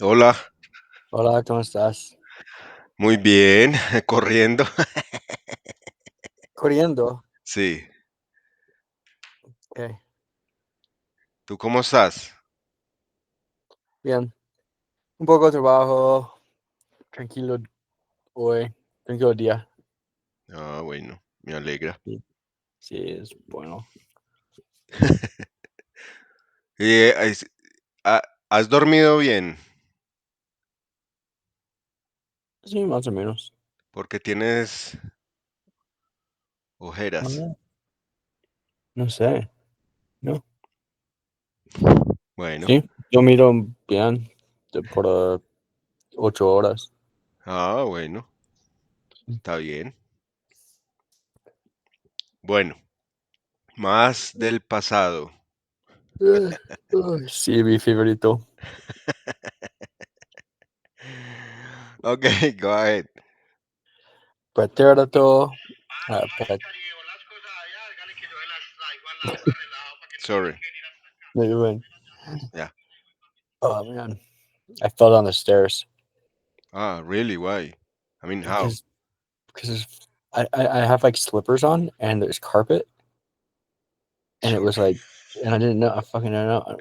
Hola, Hola, ¿cómo estás? muy bien, corriendo. Corriendo. Sí, Ok, ¿tú cómo estás? bien. Un poco de trabajo, tranquilo hoy, tranquilo día. Ah, bueno, me alegra. Sí, sí, es bueno. Eh, es- ¿Has dormido bien? Sí, más o menos. Porque tienes ojeras. No, no sé, ¿no? Bueno, Sí, yo miro bien por 8 horas. bueno, está bien. Bueno, más del pasado. Sí, mi favorito. Ok, go ahead. Pretérito. Pret, Sorry. no, you're right. Yeah. Oh man, I fell down the stairs Ah, really? Why? I mean, how? because I have like slippers on and there's carpet. And it Sure. was like, and I didn't know. I fucking didn't know.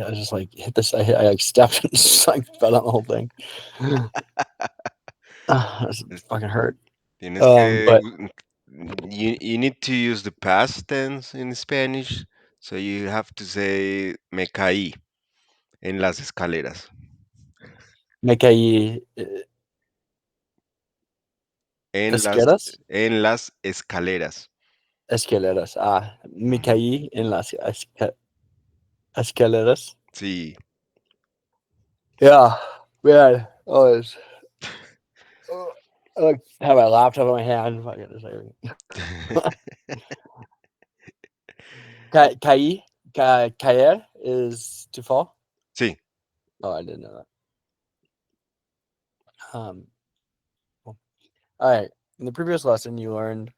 I just like hit this. I like stepped and just like fell on the whole thing. It fucking hurt. Tienes que, But you need to use the past tense in Spanish, so you have to say me caí en las escaleras. me caí En las, escaleras, en las escaleras. escaleras. Me Ujú. caí en las escaleras. Sí. Yeah, man. Oh, it's, I like have my laptop in my hand. Fucking just like, caí, caer is to fall. Sí. Oh, I didn't know that. Well, all right. In the previous lesson, you learned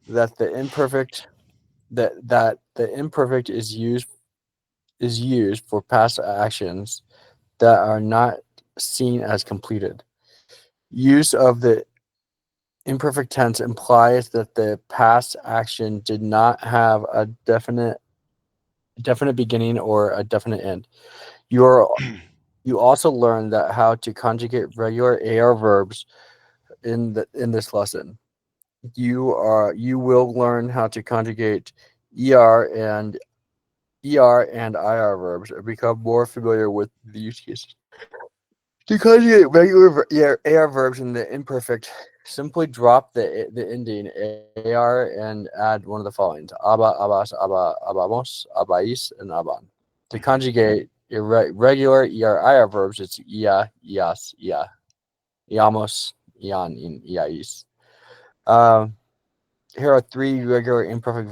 that the imperfect is used for past actions that are not seen as completed. Use of the imperfect tense implies that the past action did not have a definite beginning or a definite end. You also learn that how to conjugate regular AR verbs in this lesson. You will learn how to conjugate er and and ir verbs and become more familiar with the use cases. To conjugate regular AR verbs in the imperfect, simply drop the ending AR and add one of the following: aba, abas, abamos, abais, and aban. To Ujú. conjugate regular ir verbs, it's ia, ias, ia, iamos, ian, in, iais. Um, Here are three regular imperfect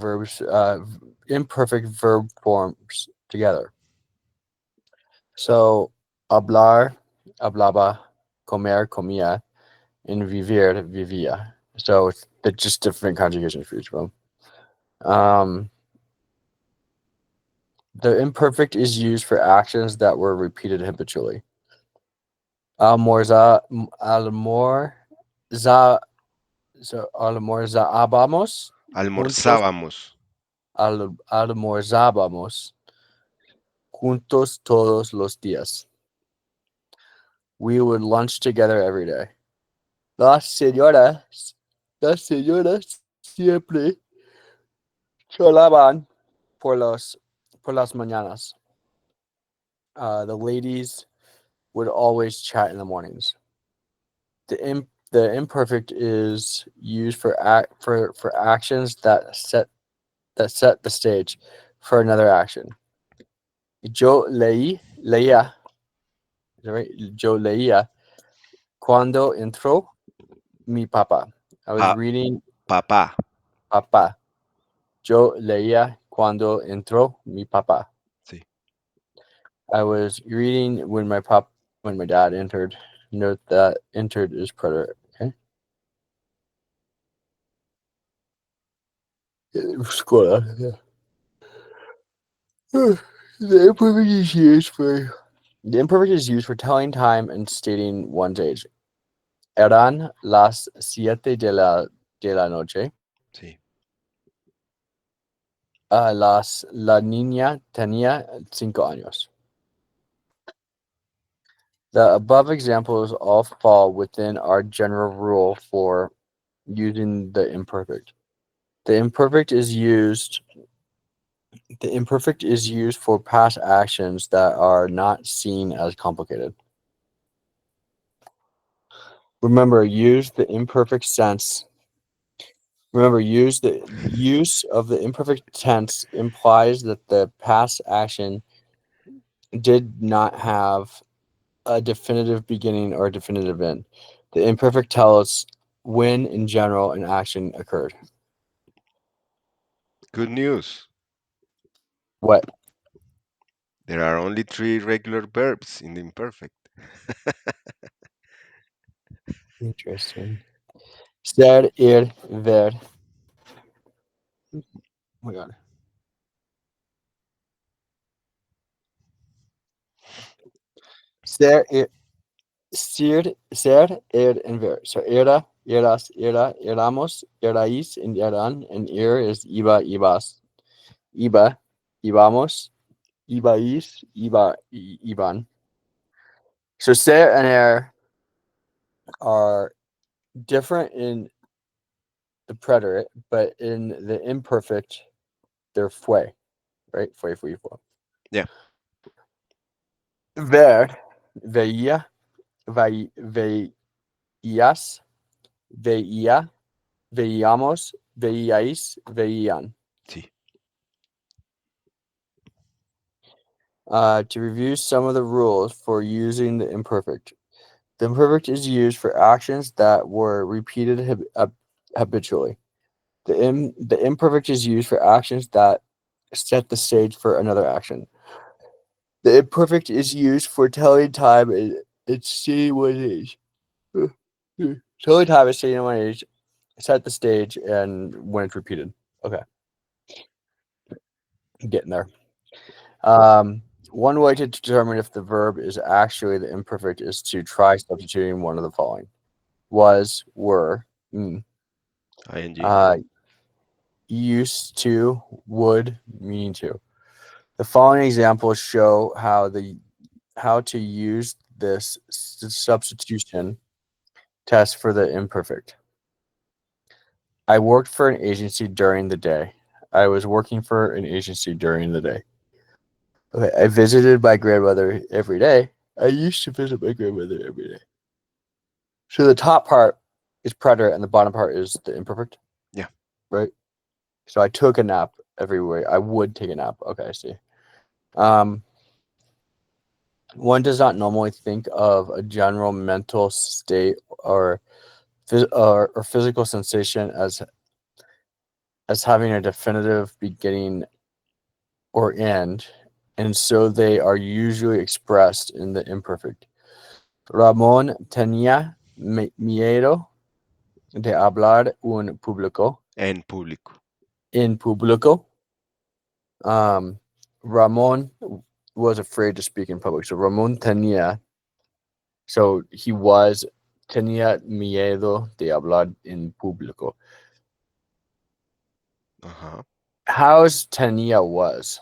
verb forms together. So, hablar, hablaba, comer, comía, and vivir, vivía. So they're just different conjugations for each one. Um, the imperfect is used for actions that were repeated habitually. Almorza, almor, za, so almorzábamos juntos, Almorzábamos. almorzábamos juntos todos los días. We would lunch together every day. Las señoras, las señoras siempre cholaban por las mañanas. The ladies would always chat in the mornings. The imperfect is used for actions that set the stage for another action. Yo leía, is that right? Yo leía cuando entró mi papá. I was Pa- reading papá. papá. Yo leía cuando entró mi papá. Sí. I was reading when my dad entered. Note that entered is preterite. Okay. Escola. Yeah. The imperfect is used for. The imperfect is used for telling time and stating one's age. Eran las 7 de la noche. Sí. La niña tenía 5 años. The above examples all fall within our general rule for using the imperfect. The imperfect is used the imperfect is used for past actions that are not seen as complicated. Remember, use the imperfect sense. Remember, use of the imperfect tense implies that the past action did not have a definitive beginning or a definitive end. The imperfect tells when, in general, an action occurred. Good news. What? There are only three regular verbs in the imperfect. Interesting. Ser, ir, ver. Oh my god. Ser, ir, ser, and ver. So era, eras, era, éramos, erais, and eran, and ir is iba, ibas, iba, íbamos, ibais, iban. So ser and er are different in the preterite, but in the imperfect, they're fue, right? Fue. Yeah. Ver, veía, veías, veía, veíamos, veíais, veían. Sí. To review some of the rules for using the imperfect. The imperfect is used for actions that were repeated habitually. The imperfect is used for actions that set the stage for another action. The imperfect is used for telling time and stating one age. Telling time and stating one age, set the stage, and when it's repeated. Okay, getting there. One way to determine if the verb is actually the imperfect is to try substituting one of the following: was, were, ING. uh, used to, would, mean to. The following examples show how to use this substitution test for the imperfect. I worked for an agency during the day. I was working for an agency during the day. Okay, I visited my grandmother every day. I used to visit my grandmother every day. So the top part is preterite and the bottom part is the imperfect, Yeah. right? So I took a nap every way. I would take a nap. Okay, I see. Um, one does not normally think of a general mental state or or physical sensation as having a definitive beginning or end, and so they are usually expressed in the imperfect. Ramon tenía miedo de hablar En público. en público. Ramon was afraid to speak in public. So Ramon tenía, so he was tenía miedo de hablar en público. Uh-huh. How's tenía was?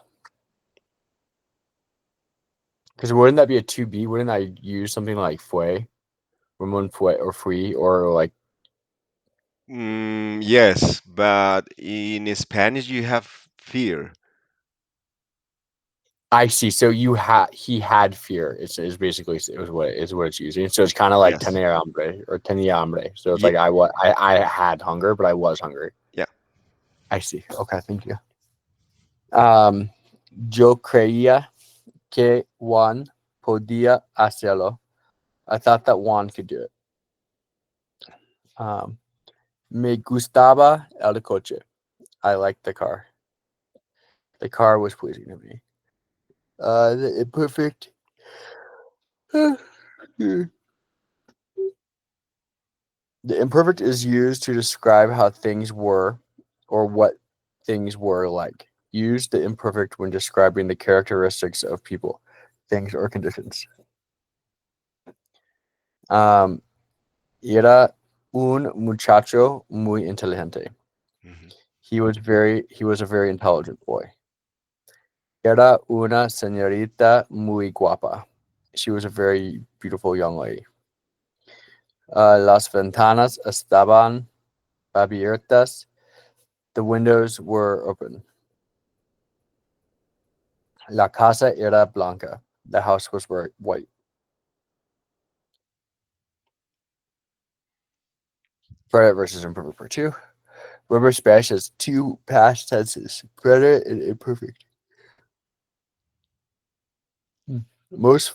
Because wouldn't that be a to be? Wouldn't I use something like fue, Ramon fue, or fui, or like Yes, but in Spanish you have fear. I see. So he had fear. It's basically it was what it's using. So it's kind of like Yes. tener hambre or tenía hambre. So it's Yeah. like I had hunger, but I was hungry. Yeah. I see. Okay, thank you. Um, yo creía que Juan podía hacerlo. I thought that Juan could do it. Um, me gustaba el coche. I liked the car. The car was pleasing to me. The imperfect. The imperfect is used to describe how things were or what things were like. Use the imperfect when describing the characteristics of people. things or conditions. Um, Era un muchacho muy inteligente. Mhm. He was a very intelligent boy. Era una señorita muy guapa. She was a very beautiful young lady. Las ventanas estaban abiertas. The windows were open. La casa era blanca. The house was white. Predator versus imperfect part two. Rubber smash has two past tenses: predator and imperfect. Hmm. Most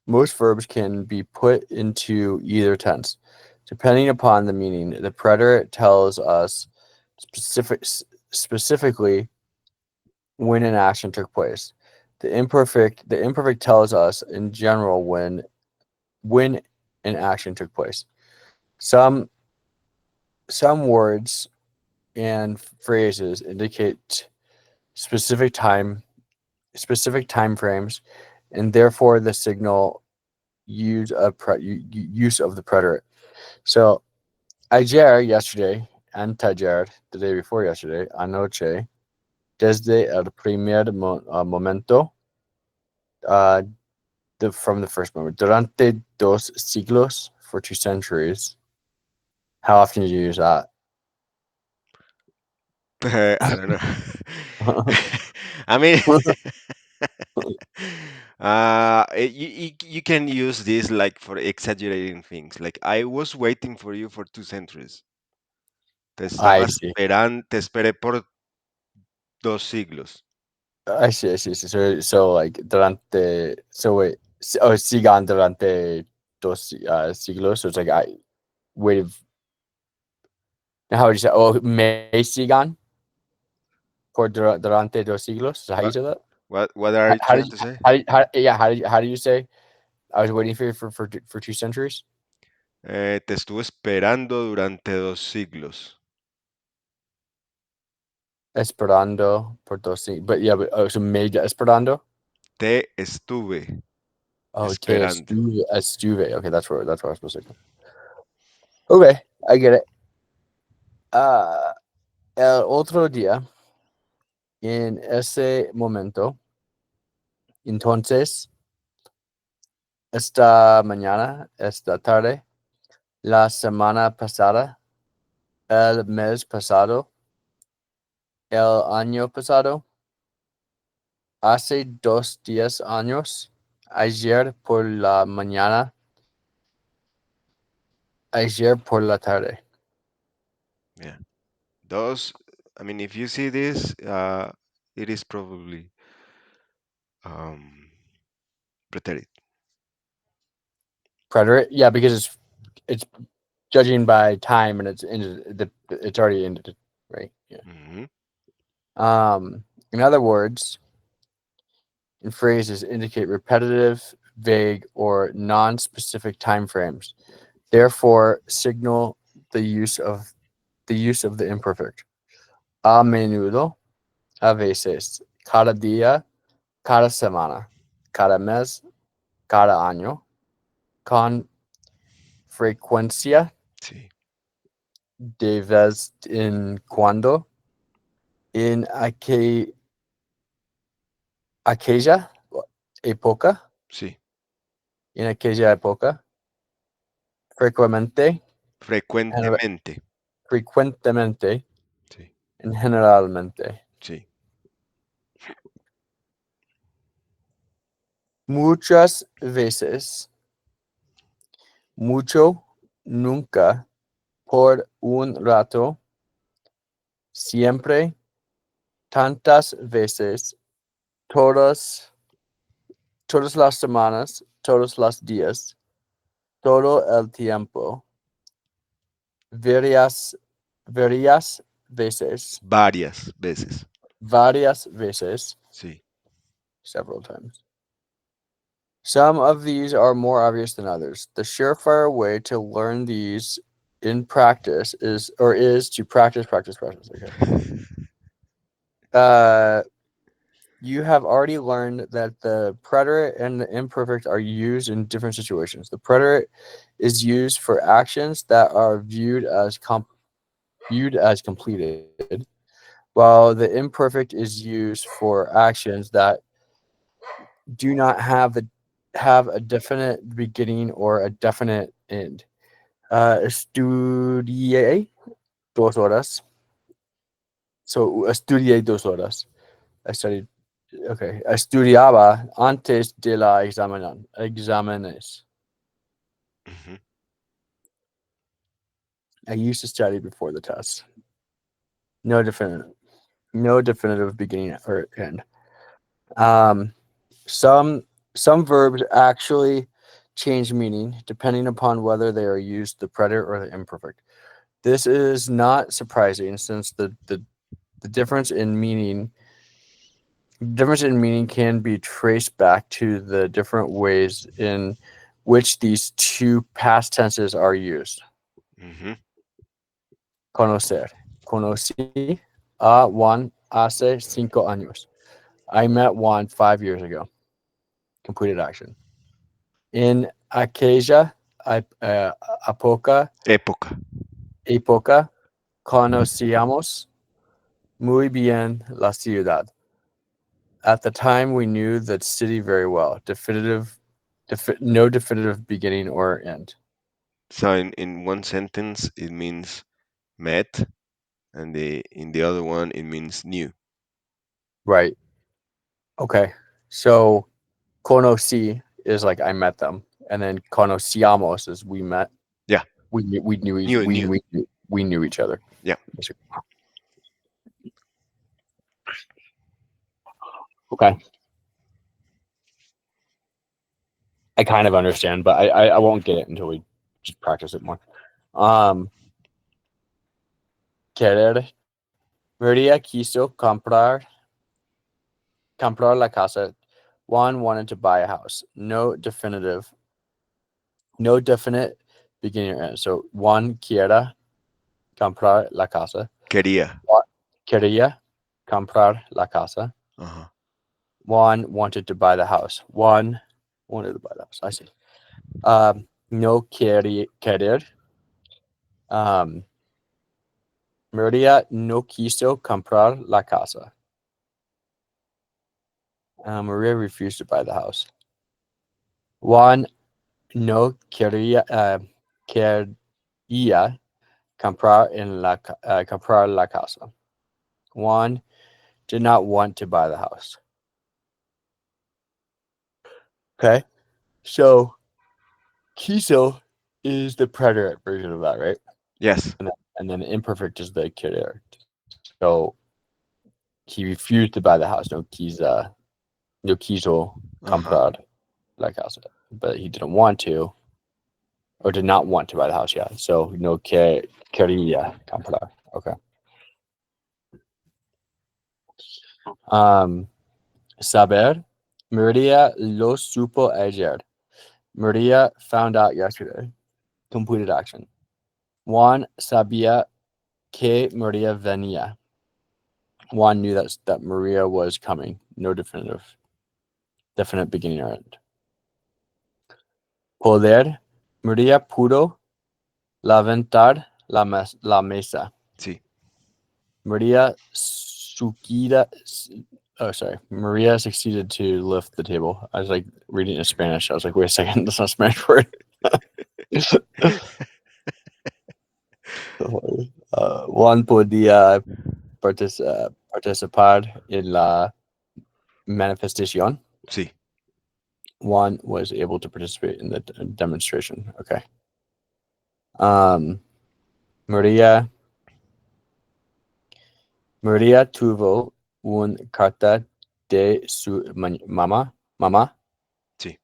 most verbs can be put into either tense, depending upon the meaning. The predator tells us specifically when an action took place. The imperfect tells us in general when an action took place. Some some words and phrases indicate specific time specific time frames, and therefore the signal use of the preterite. So ayer yesterday, anteayer the day before yesterday, anoche, desde el primer momento, uh, from the first moment, durante dos siglos, for 2 centuries. How often do you use that? I don't know. I mean, you can use this like for exaggerating things. Like I was waiting for you for 2 centuries. I see. Te esperé por 2 siglos. I see. So like durante. So wait. Oh, sigan durante dos siglos. So it's like I waited. How would you say? Oh, me sigan por durante dos siglos. Is that how you What say that? what are you How did trying you, to say? yeah, how do you say I was waiting for you for 2 centuries? Te estuve esperando durante 2 siglos. Esperando por dos siglos. But yeah, but so me esperando. Te estuve Oh, te esperando. estuve. Okay, that's where I was supposed to go. Okay, I get it. El otro día, en ese momento, entonces, esta mañana, esta tarde, la semana pasada, el mes pasado, el año pasado, hace 2 años, ayer por la mañana, ayer por la tarde. Yeah. Those, I mean, if you see this, it is probably um, preterite. Preterite, yeah, because it's judging by time and it's already ended, right? Yeah. Hmm. In other words, and phrases indicate repetitive, vague, or non-specific time frames. Therefore, signal the use of the imperfect. A menudo, a veces, cada día, cada semana, cada mes, cada año, con frecuencia, Sí, de vez en cuando, en aquella época, sí. en aquella época, frecuentemente, Frecuentemente. frecuentemente, Sí, and generalmente. sí. Muchas veces, mucho, nunca, por un rato, siempre, tantas veces, todas, todas las semanas, todos los días, todo el tiempo, varias, varias veces, Varias veces. varias veces, Sí. several times. Some of these are more obvious than others. The surefire way to learn these in practice is to practice. Okay. Uh, You have already learned that the preterite and the imperfect are used in different situations. The preterite is used for actions that are viewed as completed, while the imperfect is used for actions that do not have a definite beginning or a definite end. Estudié 2 horas. So estudié 2 horas. I studied. Okay. Estudiaba antes de la exámenes. Hmm. I used to study before the test. No definitive. No definitive beginning or end. Um, some some verbs actually change meaning depending upon whether they are used the preterite or the imperfect. This is not surprising since the difference in meaning can be traced back to the different ways in which these two past tenses are used. Hmm. Conocer. Conocí a Juan hace 5 años. I met Juan 5 years ago. Completed action. In aquella época, Época. época conocíamos muy bien la ciudad. At the time, we knew the city very well. No definitive beginning or end. So in one sentence it means met, and in the other one it means new. Right. Okay. So conocí is like I met them, and then conocíamos is we met. Yeah, new. We knew each other. Yeah. Okay. I kind of understand, but I won't get it until we just practice it more. Um, querer. Maria quiso comprar la casa. Juan wanted to buy a house. No definite beginning or end. So Juan quiera comprar la casa. Quería. Juan quería comprar la casa. Uh-huh. Juan wanted to buy the house. Juan wanted to buy the house. I see. No querer. Um, Maria no quiso comprar la casa. Maria refused to buy the house. Juan no quería comprar la casa. Juan did not want to buy the house. Okay, so quiso is the preterite version of that, right? Yes. And then imperfect is the querer. So he refused to buy the house. No quiso Uh-huh. comprar la casa, but he didn't want to, or did not want to buy the house. Yeah, so no quería comprar. Okay. Um, saber. Maria lo supo ayer. Maria found out yesterday. Completed action. Juan sabía que Maria venía. Juan knew that Maria was coming. No definite beginning or end. Poder. Maria pudo levantar la mesa. Sí. Maria Maria succeeded to lift the table. I was like reading it in Spanish. I was like, wait a second, that's not a Spanish word. Juan podía participar en la manifestación. Sí. Juan was able to participate in the demonstration. Okay. Um, Maria Maria tuvo un carta de su mamá. Sí.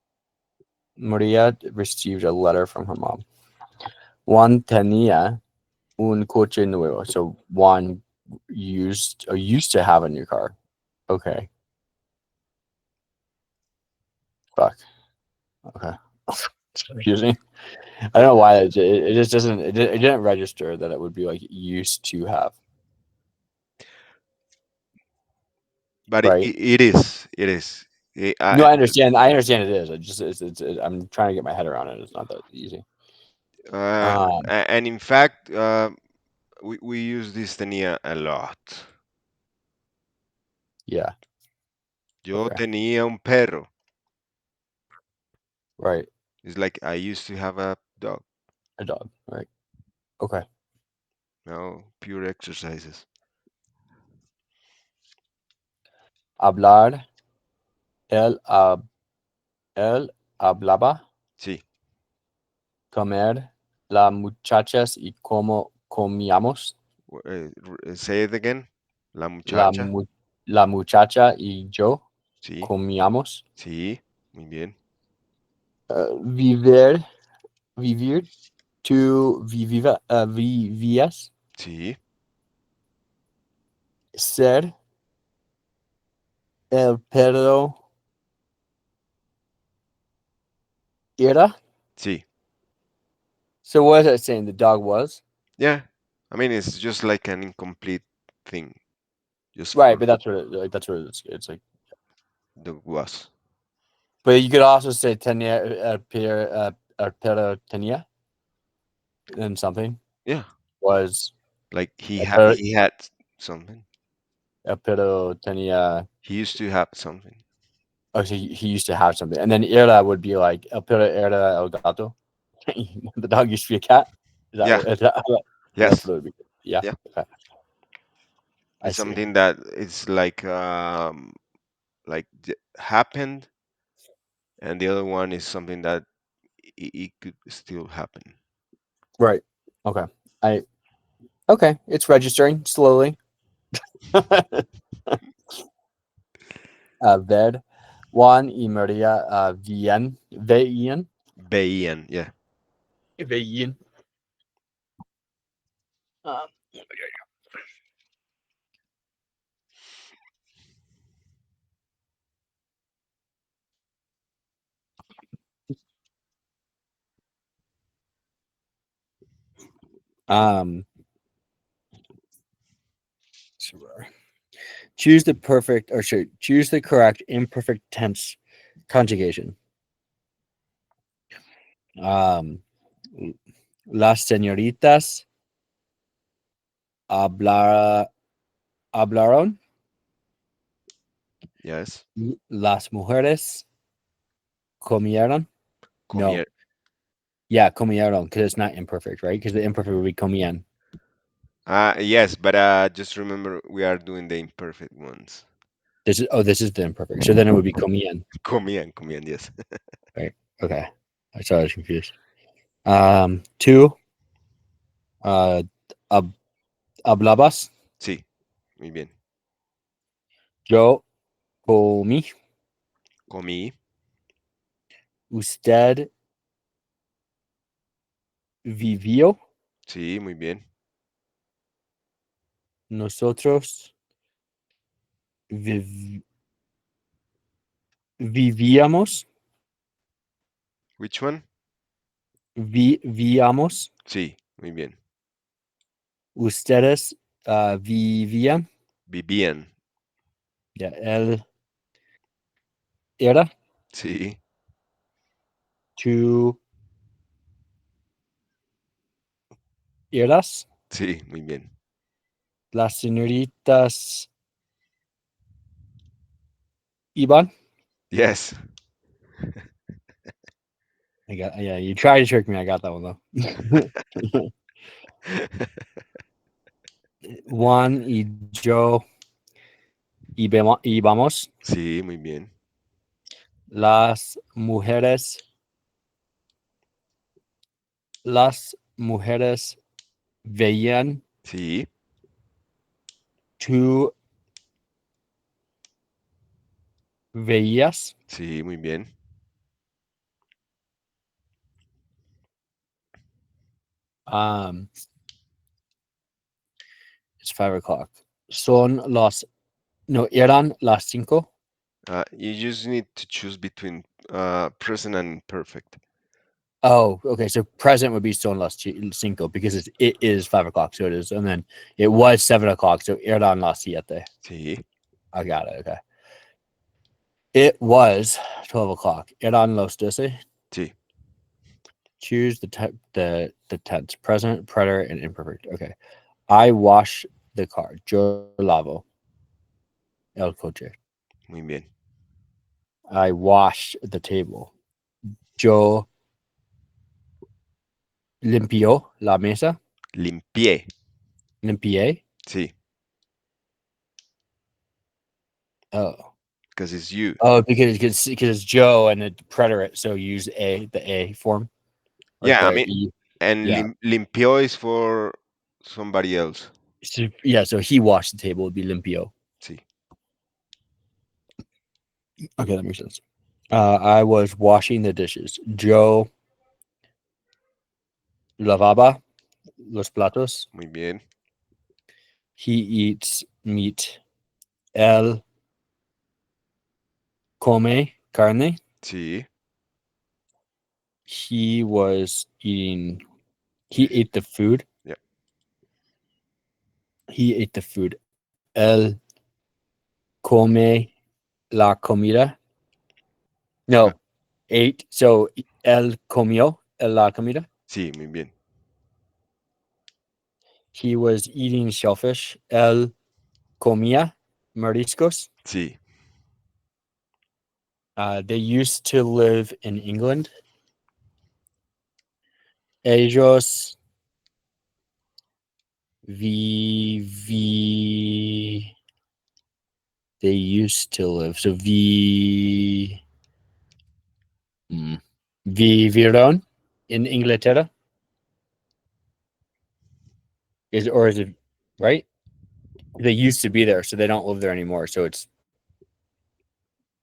Maria received a letter from her mom. Juan tenía un coche nuevo. So Juan used to have a new car. Okay. Fuck. Okay. It's confusing. I don't know why it just doesn't it didn't register that it would be like used to have. but right? it is. It is. No, I understand. I understand it is. I'm trying to get my head around it. It's not that easy. Um, And in fact, we use this tenía a lot. yeah. Yo Okay. tenía un perro. Right. It's like I used to have a dog. A dog. Right. Okay. No, pure exercises. Hablar. Él hablaba. Sí. Comer. Las muchachas y cómo comíamos. Say it again. La La, muchacha. mu- la muchacha y yo Sí. comíamos. Sí. Muy bien. Vivir. Vivir. Vivías. Sí. Ser. El perro era. Sí. So what is that saying? The dog was? Yeah. I mean, it's just like an incomplete thing. Just Right, for but that's what that's what it's like. the was. But you could also say tenía el perro tenía and something Yeah. was Like el perro, he had something. el perro tenía. He used to have something. Oh, so he used to have something, and then era would be like el perro era el gato. The dog used to be a cat. Yeah. Is that that's Yes. what it would be? Yeah. Yeah. Okay. I It's see. something that it's like happened, and the other one is something that it could still happen. Right. Okay. I okay. It's registering slowly. Ver Juan y Maria veían. Veían. Yeah. Veían. Um, um, sure. Choose the perfect or should choose the correct imperfect tense conjugation. Um, las señoritas hablar, hablaron. Yes. Las mujeres comieron. No, Comier. yeah, comieron because it's not imperfect, right? Because the imperfect would be comían. Yes, but just remember we are doing the imperfect ones. This is the imperfect. So then it would be comían, Comían, yes. right? Okay, I saw I was confused. Two. Hab- Hablabas. Sí, muy bien. Yo comí. Comí, Usted vivió. sí, muy bien. Nosotros viv- vivíamos. Which one? Vivíamos. Sí, muy bien. Ustedes vivían. Vivían, Ya, él era. sí, Tú eras. sí, muy bien. Las señoritas iban. Yes. I got, yeah, you tried to trick me. I got that one though. Juan y yo íbamos. Sí, muy bien. Las mujeres veían. Sí, Tú veías. sí, muy bien. Um, it's 5 o'clock. Son las no eran las cinco. You just need to choose between present and imperfect. Oh, okay. So present would be son las cinco because it is 5 o'clock. So it is, and then it was 7 o'clock. So eran las siete. Sí, I got it. Okay. It was 12 o'clock. Eran los 12. Sí, Choose the tense: present, preterite, and imperfect. Okay. I wash the car. Yo lavo el coche. muy bien. I wash the table. Yo limpio la mesa. Limpié. Limpié. Sí, Oh. because it's you. Oh, because it's Joe and the preterite, so use the A form, like Yeah, I the mean, E. and Yeah. limpió is for somebody else. So, yeah, so he washed the table would be limpio. Sí, Okay, that makes sense. I was washing the dishes. Joe lavaba los platos. muy bien. He eats meat. Él come carne. Sí, He was eating. He ate the food. yeah. He ate the food. Él come la comida. Ah, No, ate. So él comió la comida. sí, muy bien. He was eating shellfish. Él comía mariscos. Sí, They used to live in England. Ellos vi they used to live. So mm, vivieron in Inglaterra. Is it right? They used to be there, so they don't live there anymore. So it's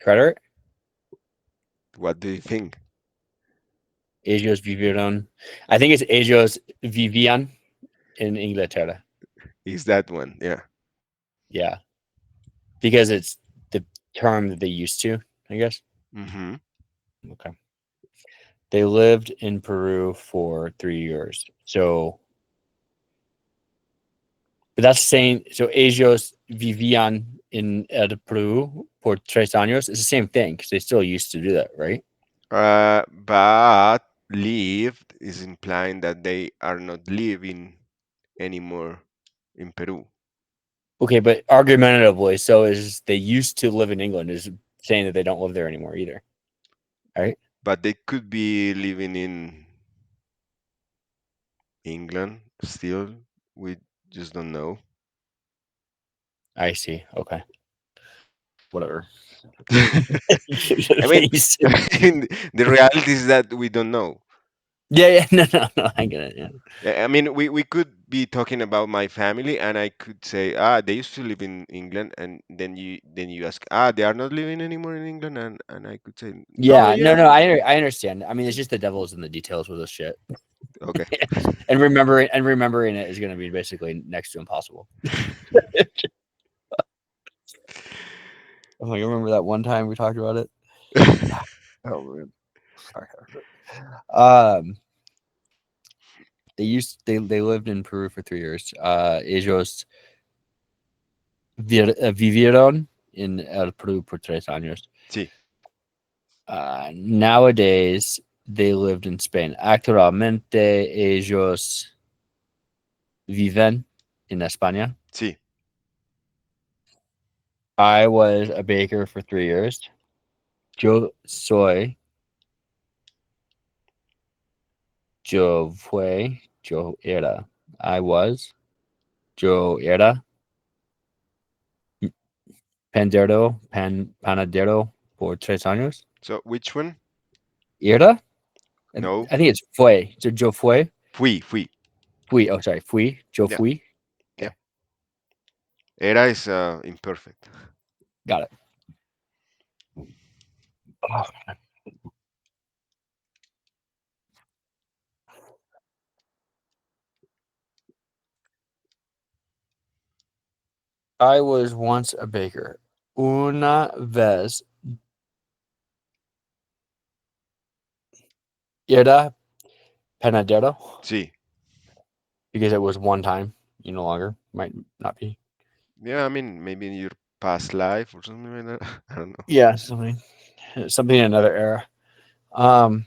credit. what do you think? Ellos vivieron. I think it's ellos vivían in Inglaterra. Is that one? Yeah. Yeah, because it's the term that they used to, I guess. Mm-hmm. Okay. They lived in Peru for 3 years. So, but that's saying, so ellos vivían in el Peru por 3 años. It's the same thing because they still used to do that, right? But lived is implying that they are not living anymore in Peru. Okay, but argumentatively, so is they used to live in England is saying that they don't live there anymore either, right? But they could be living in England still. We just don't know. I see. Okay, whatever. I They mean, used to- the reality is that we don't know. yeah, yeah, no, I get it. Yeah, I mean, we could be talking about my family, and I could say, they used to live in England, and then you ask, they are not living anymore in England, and I could say, no, yeah, yeah, no, I understand. I mean, it's just the devil's in the details with this shit, okay. and remembering it is going to be basically next to impossible. I'm like, remember that one time we talked about it? Oh, man. Sorry. Um, they lived in Peru for 3 years. Ellos vivieron en el Peru por 3 años. Sí, Nowadays, they lived in Spain. Actualmente, ellos viven in España. sí, I was a baker for 3 years. Yo soy, yo fue, yo era. I was, yo era panadero por 3 años. so which one? Era? No, I think it's fue. So yo fue. fui. Fui. Oh, sorry. Fui. Yo Yeah, fui. yeah. Okay. Era is imperfect. Got it. I was once a baker. Una vez era panadero Sí. because it was one time. You no longer might not be. Yeah, I mean, maybe you're past life or something like that. I don't know. Yeah, something in another era. Um,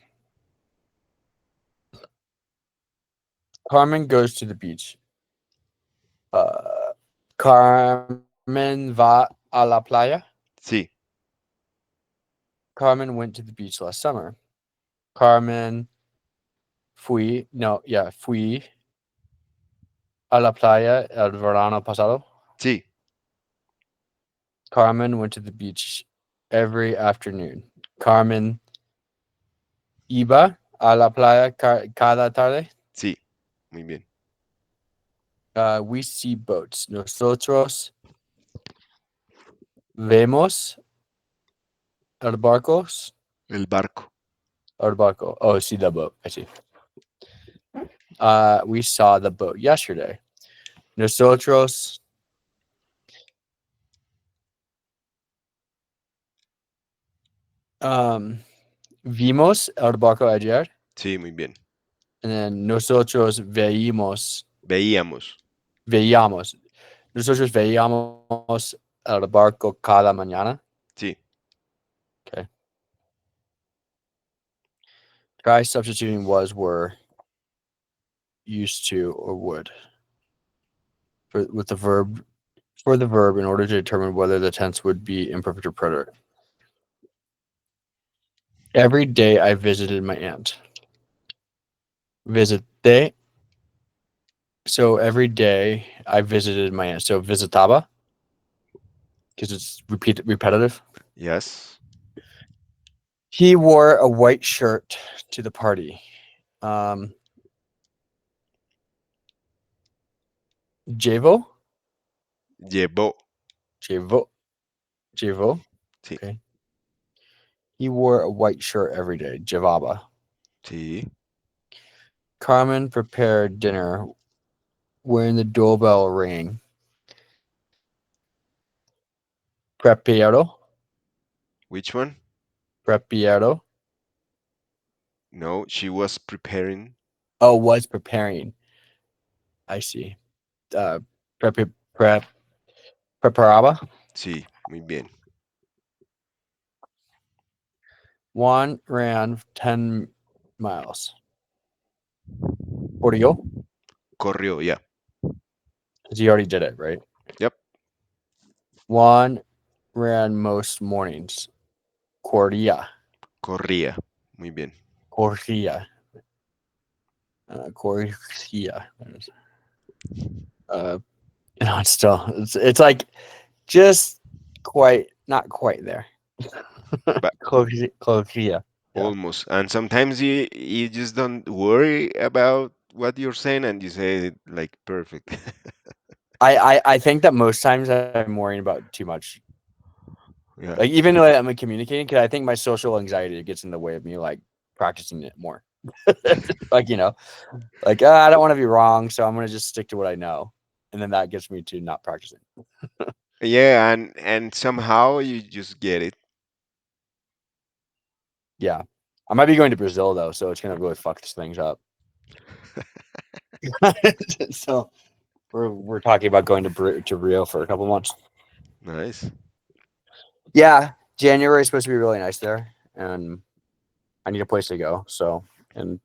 Carmen goes to the beach. Carmen va a la playa. Sí, Carmen went to the beach last summer. Carmen fui a la playa el verano pasado. sí, Carmen went to the beach every afternoon. Carmen iba a la playa cada tarde. sí. Muy bien. We see boats. Nosotros vemos el barcos. El barco. El barco. Oh, see the boat. I see. We saw the boat yesterday. Nosotros um, vimos el barco ayer. Sí, muy bien. And then nosotros Veíamos. veíamos. Nosotros veíamos el barco cada mañana. Sí. Okay. Try substituting was, were, used to, or would with the verb for the verb in order to determine whether the tense would be imperfect or preterite. Every day I visited my aunt. Visité. So every day I visited my aunt. So visitaba because it's repetitive. Yes. He wore a white shirt to the party. Um, Jevo, Llevó. Jevo, Jevo. Sí. Okay. He wore a white shirt every day. Jevaba. Sí. Carmen prepared dinner when the doorbell rang. Prepiero, Which one? prepiero. No, she was preparing. Oh, was preparing. I see. Uh, prep, preparaba. Sí, muy bien. Juan ran 10 miles. Corrió, Corrió, yeah. because he already did it, right? Yep. Juan ran most mornings. Corría, Corría. Muy bien. corría, corría. Uh, it's still it's like just quite not quite there. But Corría. Yeah. almost. And sometimes you just don't worry about what you're saying and you say it like perfect. I think that most times I'm worrying about too much. Yeah. Like even though I'm communicating, because I think my social anxiety gets in the way of me like practicing it more. Like like I don't want to be wrong, so I'm gonna just stick to what I know, and then that gets me to not practicing. Yeah, and somehow you just get it. Yeah, I might be going to Brazil though, so it's gonna really fuck things up. So we're talking about going to Rio for a couple months. Nice. Yeah, January is supposed to be really nice there, and I need a place to go. So and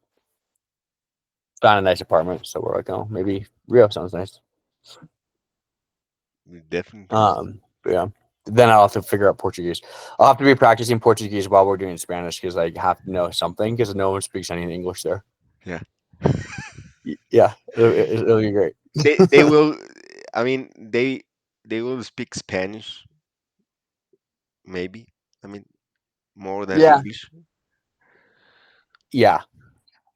found a nice apartment, so we're like, oh, maybe Rio sounds nice. It definitely is. But yeah. Then I'll have to figure out Portuguese. I'll have to be practicing Portuguese while we're doing Spanish because I have to know something because no one speaks any English there. Yeah. Yeah, it'll be great. They will I mean they will speak Spanish maybe. I mean more than Yeah, English. yeah.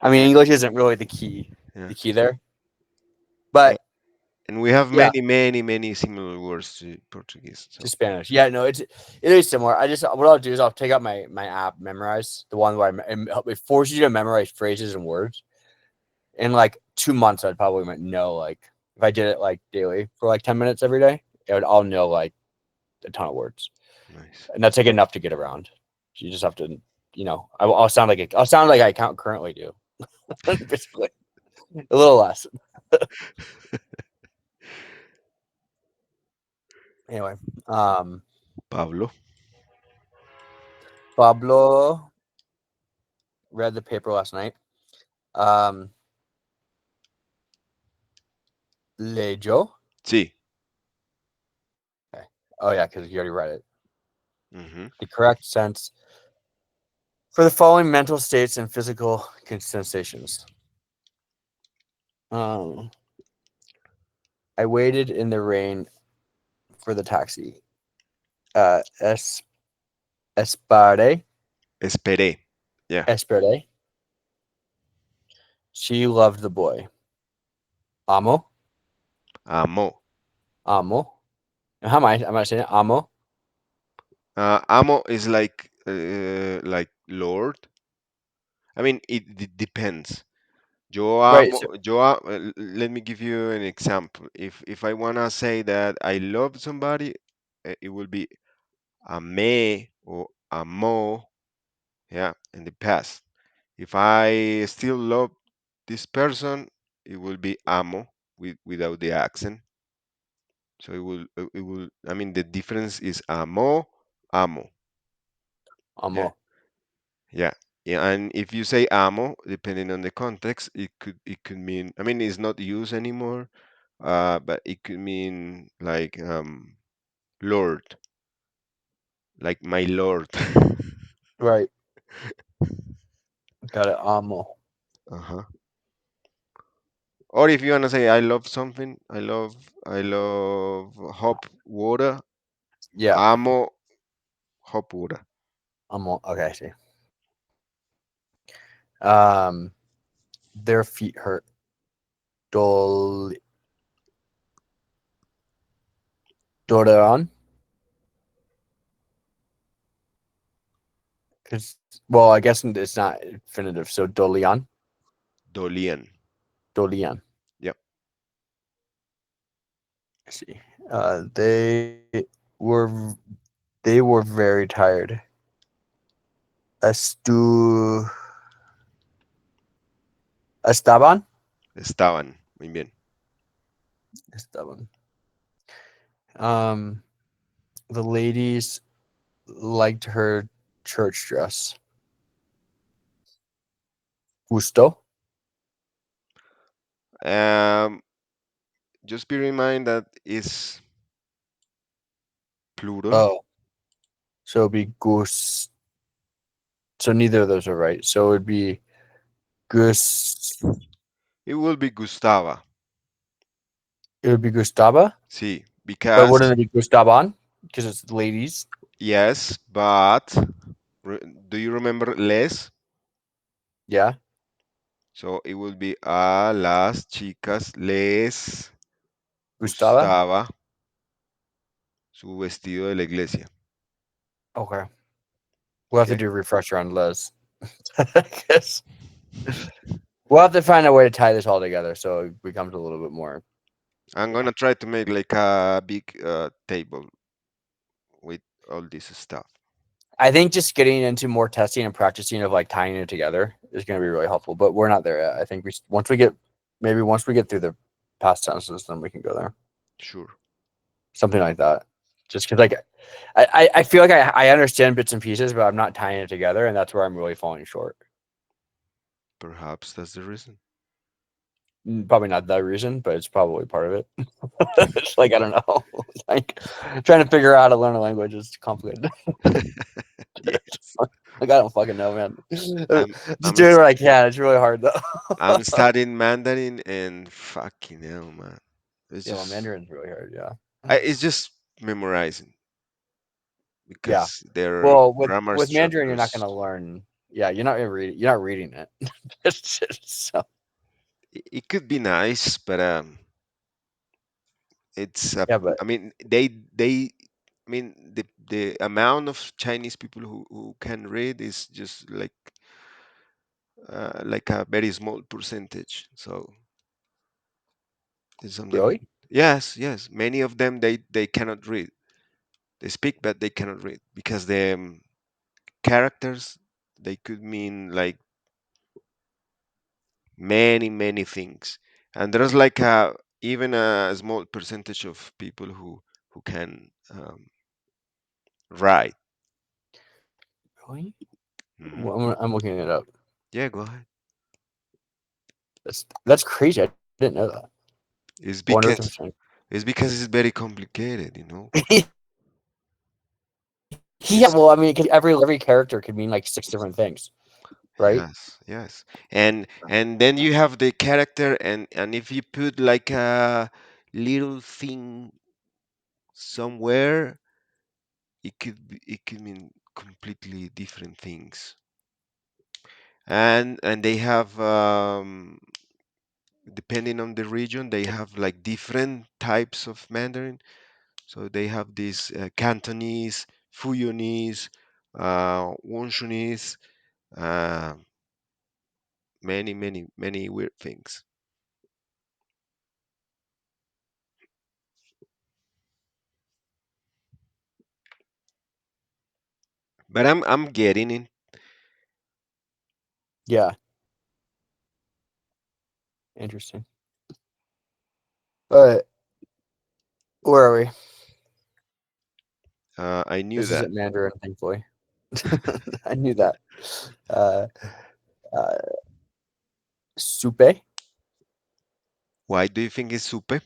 I mean, Yeah. English isn't really Yeah. the key there. Yeah. But And we have yeah, many similar words to Portuguese. to So Spanish. Yeah, no, it is similar. I just what I'll do is I'll take out my app, memorize the one where it forces you to memorize phrases and words. In like 2 months, I'd probably might know like if I did it like daily for like 10 minutes every day, I'll know like a ton of words, nice. and that's like enough to get around. You just have to, I'll sound like I'll sound like I currently do, basically a little less. Anyway, um, Pablo. Pablo read the paper last night. Um, Lejo. Sí. Okay. Oh yeah, because you already read it. Hmm. The correct sense for the following mental states and physical sensations. Um, I waited in the rain for the taxi. Es Espare, Esperé. Yeah. Espere. She loved the boy. Amo, Amo. amo. How am I saying it? Amo. Amo is like Lord. I mean, it depends. Right. So, Let me give you an example. If I wanna say that I love somebody, it will be amé or amo, yeah, in the past. If I still love this person, it will be amo without the accent. So it will. I mean, the difference is amo, amo. Yeah, amo, yeah, yeah. And if you say amo, depending on the context, it could mean. I mean, it's not used anymore. But it could mean like Lord, like my Lord. right. Got it. Amo. Uh-huh. Or if you wanna say I love something, I love hop water. Yeah. Amo hop water. Amo. Okay, I see. Um, their feet hurt. Dol Doran. Because well, I guess it's not infinitive. So Dolian. Dolian. Dolian. Yep. I see. Were they were very tired. Estu Estaban. Estaban. Muy bien. Estaban. Um, the ladies liked her church dress. Gusto. Um, just be reminded that is plural. Oh, so it'd be gus. So neither of those are right. So it'd be gus. It will be Gustava. It would be Gustava, See, but because wouldn't it be Gustaban? Because it's ladies. yes, but do you remember les? Yeah, So it will be a las chicas les Gustava. gustaba su vestido de la iglesia. Okay, we'll have to Okay. do a refresher on Les. I guess we'll have to find a way to tie this all together so it becomes a little bit more. I'm Yeah, gonna try to make like a big table with all this stuff. I think just getting into more testing and practicing of like tying it together is going to be really helpful. But we're not there yet. I think once we get through the past tenses, then we can go there. Sure. Something like that. Just because like I feel like I understand bits and pieces, but I'm not tying it together, and that's where I'm really falling short. Perhaps that's the reason. Probably not the reason, but it's probably part of it. It's like I don't know. Like trying to figure out how to learn a language is complicated. Yes. Like I don't fucking know, man. I'm Just I'm doing s- what I can. It's really hard though. I'm studying Mandarin and fucking hell, man. It's Yeah, well, just Mandarin's really hard. Yeah, it's just memorizing yeah. because their Well, grammar with Mandarin, you're not structures. gonna learn. Yeah, you're not gonna read it. You're not reading it. It's just so. It could be nice, but it's Yeah, but I mean they I mean the amount of Chinese people who can read is just like a very small percentage. So it's something. really, Yes, yes. Many of them they cannot read. They speak, but they cannot read because the characters they could mean like many things, and there's like a even a small percentage of people who can Um, right. Really? Hmm. Well, I'm looking it up. Yeah, go ahead. That's crazy. I didn't know that. I It's wonder what because difference. it's very complicated, you know. Yeah, well, I mean, because It's every character could mean like six different things, right? yes, yes. And then you have the character, and if you put like a little thing somewhere, it could mean completely different things. And they have depending on the region, they have like different types of Mandarin. So they have this Cantonese, Fuyonese, Wonshunese, uh, many weird things. But I'm getting it. Yeah, interesting. But where are we? I knew This that. isn't Mandarin, thankfully. I knew that. Uh, uh, Soupe, Why do you think it's supe?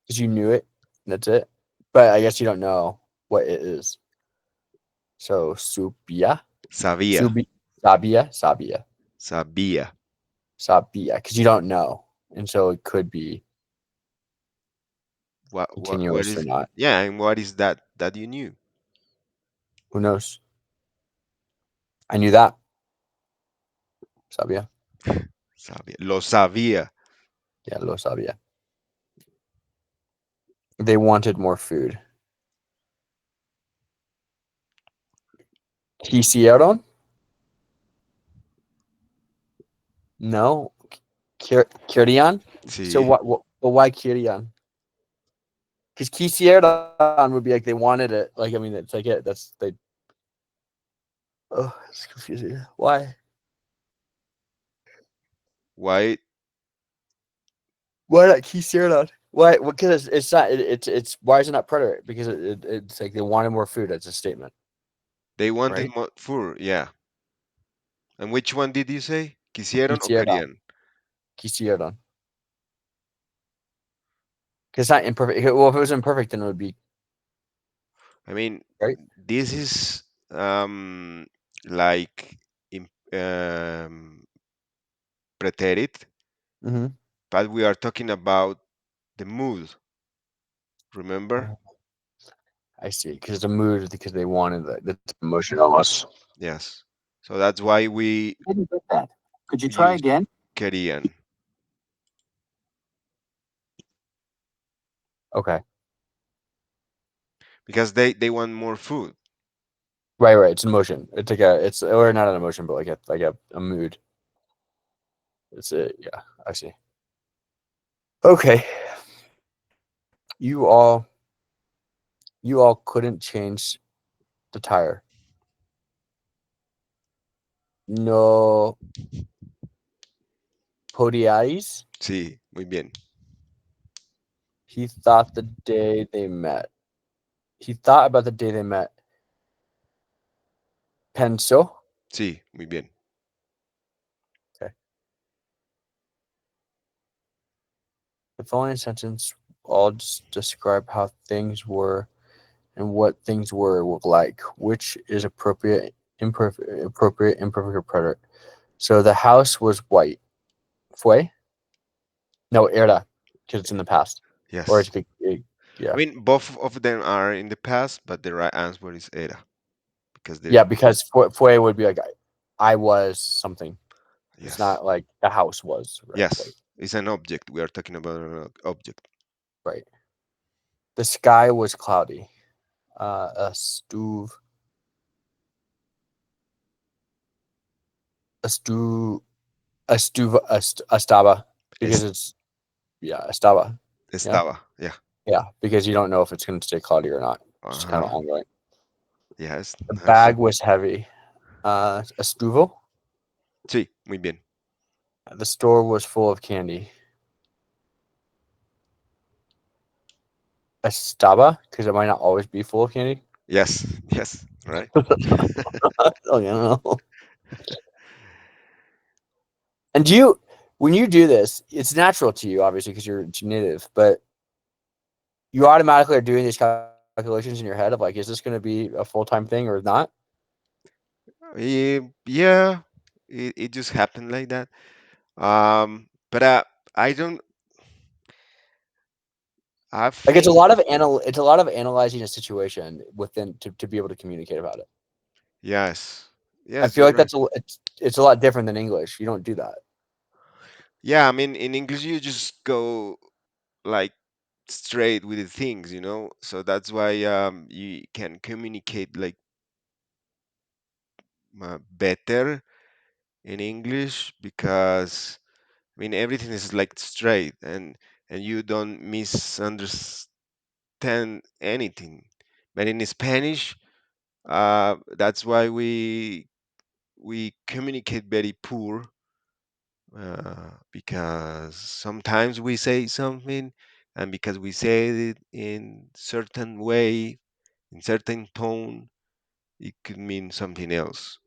because you knew it. That's it. But I guess you don't know what it is. So Supia, Sabía, Subi, Sabia, sabía. Sabia, because you don't know, and so it could be What continuous or is? not. Yeah, and what is that that you knew? Who knows? I knew that Sabia. Sabía, lo sabía. Yeah, lo sabia. They wanted more food. Quisieron? No. Querían? So Sí. what? But why querían? Because quisieron would be like they wanted it. Like I mean, it's like it. That's they. Oh, it's confusing. Why? Why Why not quisieron? Why? Because it's not. It's why is it not preterite? Because it's like they wanted more food. That's a statement, they wanted right? more food? Yeah. And which one did you say? Quisieron o Quisieron. querían? Quisieron. Because it's not imperfect. Well, if it was imperfect, then it would be I mean, right. this is like in, preterit, Mm-hmm. but we are talking about the mood. Remember? I see. Because it's a mood. Because they wanted that. That's emotion almost. Yes. So that's why we Didn't get that. Could you try use again? querían Okay. because they want more food. Right, right. It's an emotion. It's like a it's or not an emotion, but like a mood. It's a yeah, I see. Okay. You all you all couldn't change the tire. No podiais. Sí, muy bien. He thought the day they met. He thought about the day they met. Pensó. Sí, muy bien. Okay. The following sentence all just describe how things were and what things were like, which is imperfect, or preterite. So the house was white. Fue? No, era, because it's in the past. Or Yes. it's I yeah, mean, both of them are in the past, but the right answer is era because they're yeah, because fue would be like I was something. It's yes. not like the house was right, Yes, it's an object. We are talking about an object. right. The sky was cloudy. A stuve, a stu, a stuva, a staba, because Es, it's yeah, a staba. Yeah, estaba. Yeah. yeah, because you don't know if it's going to stay cloudy or not. It's kind of Uh-huh. ongoing. Yes. The Nice. bag was heavy. A stuvo. Sí, muy bien. The store was full of candy. Estaba, because it might not always be full of candy. Yes, yes, right. Oh yeah, no. And do you, when you do this, it's natural to you, obviously, because you're native, but you automatically are doing these calculations in your head of like, is this going to be a full time thing or not? Yeah, it just happened like that. But I don't. I Like it's a think lot of it's a lot of analyzing a situation within to be able to communicate about it. yes, I yes, feel you're like right. it's a lot different than English. You don't do that. Yeah, I mean, in English you just go like straight with the things, So that's why you can communicate like better in English because I mean everything is like straight and you don't misunderstand anything. But in Spanish, that's why we communicate very poor because sometimes we say something and because we say it in certain way, in certain tone, it could mean something else.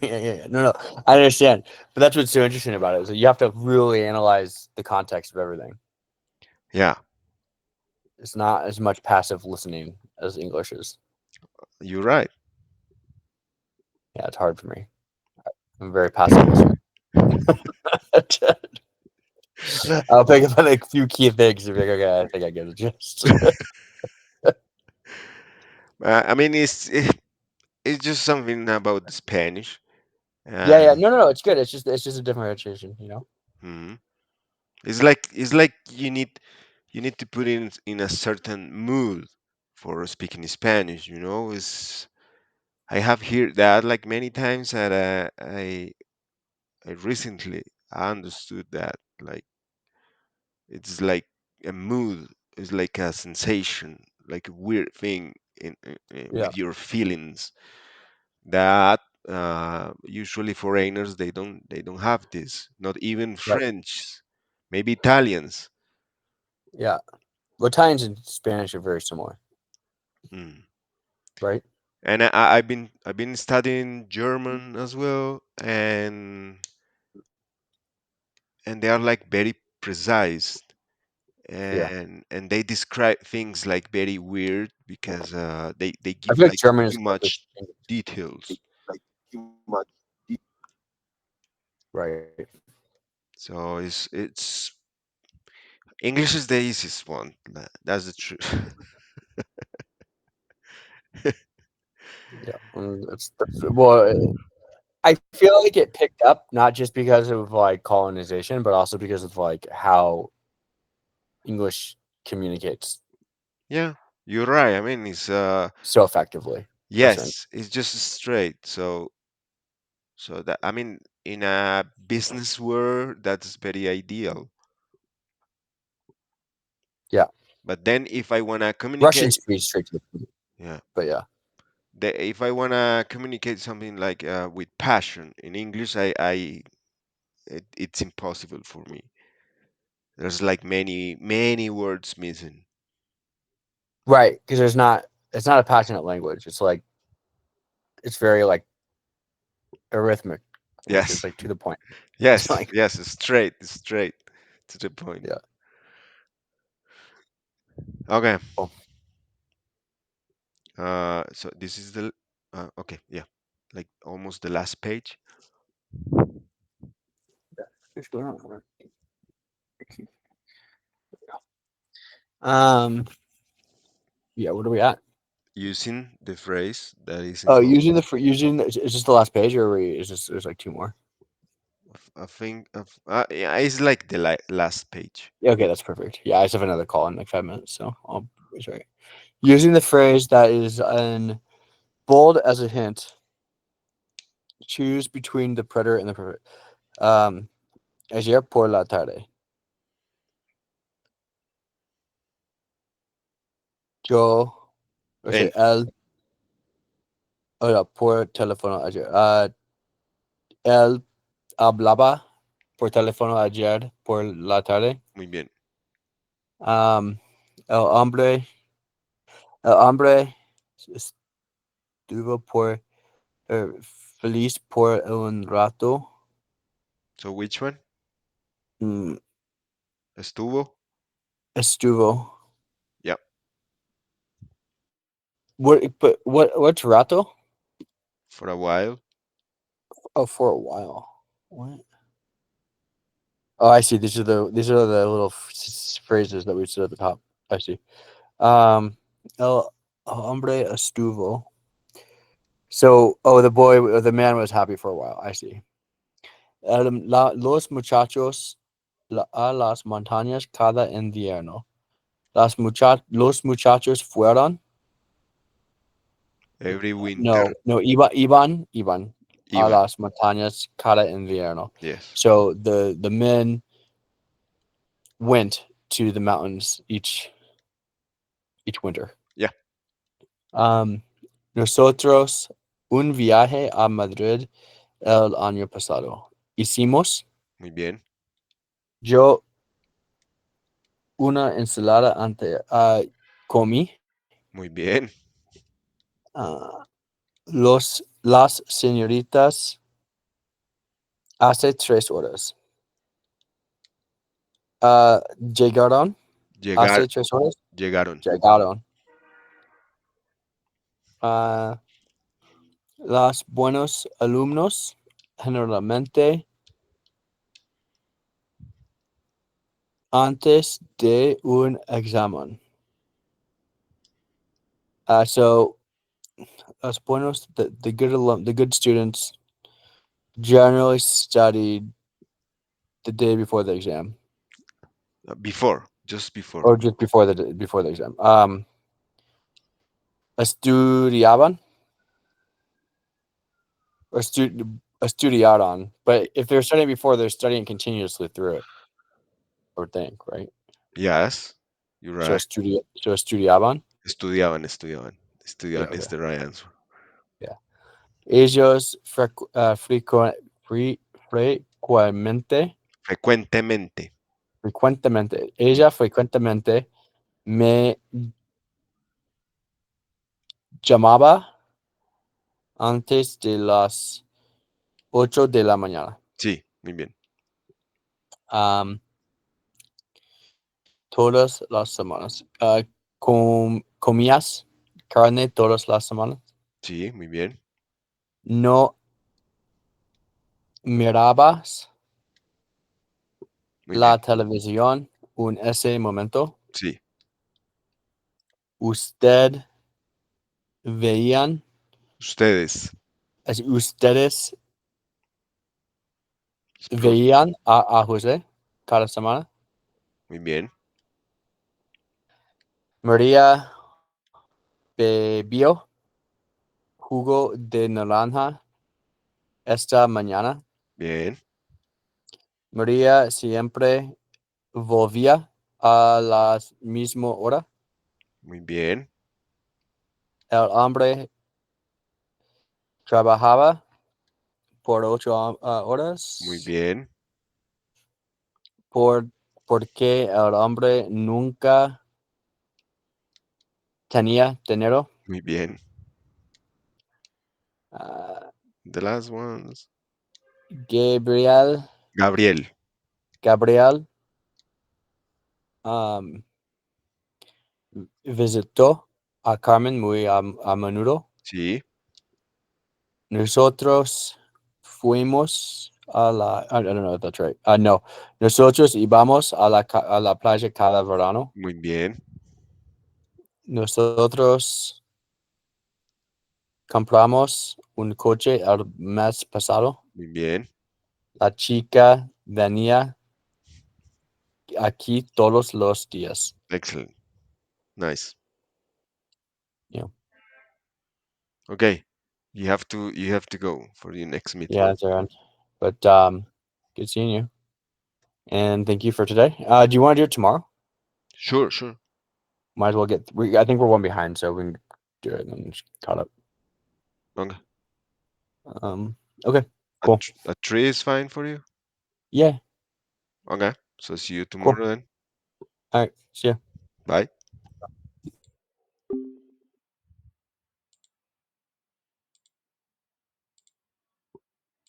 Yeah. No, no, I understand, but that's what's so interesting about it. So you have to really analyze the context of everything. Yeah, It's not as much passive listening as English is. you're right. Yeah, it's hard for me. I'm a very passive listener. I'll pick up on a few key things and be like, okay, I think I get the gist. I mean, it's just something about the Spanish. Yeah, Uh, yeah. No, no, no. It's good. It's just a differentiation, you know? mhm. It's like you need to put in a certain mood for speaking Spanish. It's I have heard that like many times, and I recently understood that like it's like a mood, it's like a sensation, like a weird thing Yeah, with your feelings that usually foreigners they don't have this, not even right. French, maybe Italians. Yeah. Well, Italians and Spanish are very similar, Mm. right? And I've been studying German as well, and they are like very precise, Yeah. and they describe things like very weird because they I give feel like like German is too closer to much English. details. Right. So it's English is the easiest one. That's the truth. Yeah. That's well, I feel like it picked up not just because of like colonization, but also because of like how English communicates Yeah, you're right. I mean, it's so effectively for certain. yes, it's just straight. So that I mean, in a business world, that's very ideal. Yeah. But then if I wanna communicate, Russian's pretty straight to the point, yeah, but yeah. if I wanna communicate something like with passion in English, it's impossible for me. There's like many many words missing. Right. Because it's not a passionate language. It's like, it's very like arithmetic. Like it's Yes, like to the point. It's yes, like, yes. Straight to the point. yeah. Okay. Oh, So this is the okay, yeah, like almost the last page. what's going on? Um, yeah, what are we at? Using the phrase that is Oh, involved. is this the last page, or is this there's like two more? I think yeah, it's like the last page. Yeah, okay, that's perfect. Yeah, I just have another call in like 5 minutes, so I'll sorry. Using the phrase that is in bold as a hint, choose between the predator and the predator. Um, ayer por la tarde, yo, o sea, And por teléfono ayer. Él hablaba por teléfono ayer por la tarde. muy bien. Um, El hombre, el hombre estuvo por feliz por un rato. So which one? Mm, Estuvo? estuvo. Yeah, What's rato? for a while. Oh, for a while. What? Oh, I see. These are the little phrases that we said at the top. I see. El hombre estuvo. So, oh, the man was happy for a while. I see. Los muchachos a las montañas cada invierno. Los muchachos fueron. Every winter. No, iban a Even. las montañas cada invierno. Yes. So the men went to the mountains each winter. Yeah, Um, nosotros un viaje a Madrid el año pasado. Hicimos muy bien. yo una ensalada ante comí Muy bien. ah, las señoritas hace 3 horas. Llegaron Llegar, hace 3 horas. llegaron. Llegaron. Ah, los buenos alumnos generalmente antes de un examen. So los buenos, the good students generally studied the day before the exam, Before, just before. or just before the exam. Estudiaban or estudiaron, but if they're studying before, they're studying continuously through it. I would think, right? Yes, you're So right. estudiaban. Estudiaban, estudiaban. Yeah. Estudiaban is Okay. the right answer. Yeah. Ellos frecuentemente, Frecuentemente. Mm, ella frecuentemente me llamaba antes de las 8 de la mañana. sí, muy bien. Um, todas las semanas. Comías carne todas las semanas. Sí, muy bien. No mirabas Muy bien. la televisión en ese momento. Sí. Usted veían, ustedes Es veían a José cada semana. muy bien. María bebió jugo de naranja esta mañana. Bien. María siempre volvía a la misma hora. Muy bien. El hombre trabajaba por 8 horas. Muy bien. Por, porque el hombre nunca tenía dinero. Muy bien. Ah, The last ones. Gabriel, Gabriel. Gabriel um, visitó a Carmen muy a menudo. Sí, Nosotros fuimos a la. I don't know if that's right. No. Nosotros íbamos a la playa cada verano. muy bien. Nosotros compramos un coche el mes pasado. Muy bien. La chica venía aquí todos los días. Excellent. Nice. You know. Okay. You have to go for your next meeting. Yeah, Darren. But good seeing you. And thank you for today. Do you want to do it tomorrow? Sure, sure. Might as well get. I think we're one behind, so we can do it and then just caught up. Okay. Um. Okay. A, Cool. a tree is fine for you? Yeah. Okay. So see you Cool. tomorrow then. All right. See ya. Bye.